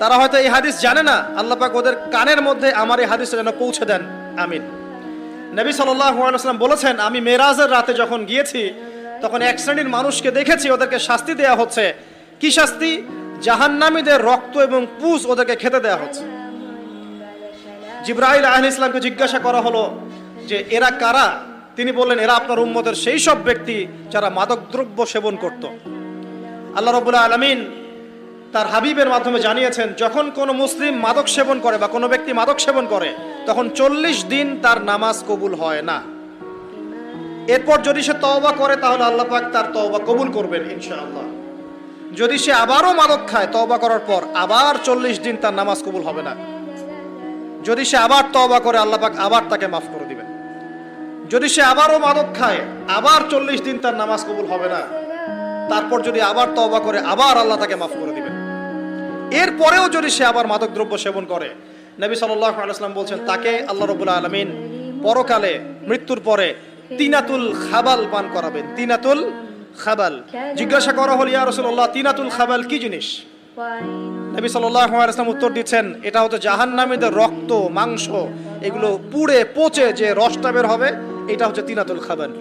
তারা হয়তো এই হাদিস জানে না, আল্লাহ পাক ওদের কানের মধ্যে আমার এই হাদিসটা যেন পৌঁছে দেন, আমিন। নবী সাল্লাল্লাহু আলাইহি ওয়াসাল্লাম বলেছেন, আমি মেরাজের রাতে যখন গিয়েছি তখন এক শ্রেণীর মানুষকে দেখেছি, ওদেরকে শাস্তি দেয়া হচ্ছে। কি শাস্তি? জাহান্নামীদের রক্ত এবং পুঁজ ওদেরকে খেতে দেয়া হচ্ছে। জিবরাইল আলাইহিস সালামকে জিজ্ঞাসা করা হলো যে এরা কারা? তিনি বললেন, এরা আপনার উম্মতের সেই সব ব্যক্তি যারা মাদকদ্রব্য সেবন করত। আল্লাহ রাব্বুল আলামিন তার হাবিবের মাধ্যমে জানিয়েছেন, যখন কোনো মুসলিম মাদক সেবন করে বা কোনো ব্যক্তি মাদক সেবন করে তখন 40 দিন তার নামাজ কবুল হয় না। এরপর যদি সে তওবা করে তাহলে আল্লাহ পাক তার তওবা কবুল করবেন ইনশাআল্লাহ। যদি সে আবারও মাদক খায় তওবা করার পর, আবার 40 দিন তার নামাজ কবুল হবে না। যদি সে আবার তওবা করে আল্লাহ পাক আবার তাকে মাফ করে দিবেন। যদি সে আবারও মাদক খায় আবার 40 দিন তার নামাজ কবুল হবে না। তারপর যদি আবার তওবা করে আবার আল্লাহ তাকে মাফ করে দিবেন। এরপরেও যদি সে আবার মাদকদ্রব্য সেবন করে, নবী সাল্লাল্লাহু আলাইহি ওয়াসাল্লাম বলছেন তাকে আল্লাহ রাব্বুল আলামিন পরকালে মৃত্যুর পরে তিনাতুল খাবাল পান করাবেন। তিনাতুল খাবাল। জিজ্ঞাসা করা হল, ইয়া রাসূলুল্লাহ, তিনাতুল খাবাল কি জিনিস? নবী সাল্লাল্লাহু আলাইহি ওয়াসাল্লাম উত্তর দিচ্ছেন, এটা হচ্ছে জাহান্নামীদের রক্ত, মাংস, এগুলো পুড়ে পচে যে রসটা বের হবে, এটা হচ্ছে তিনাতুল খাবাল।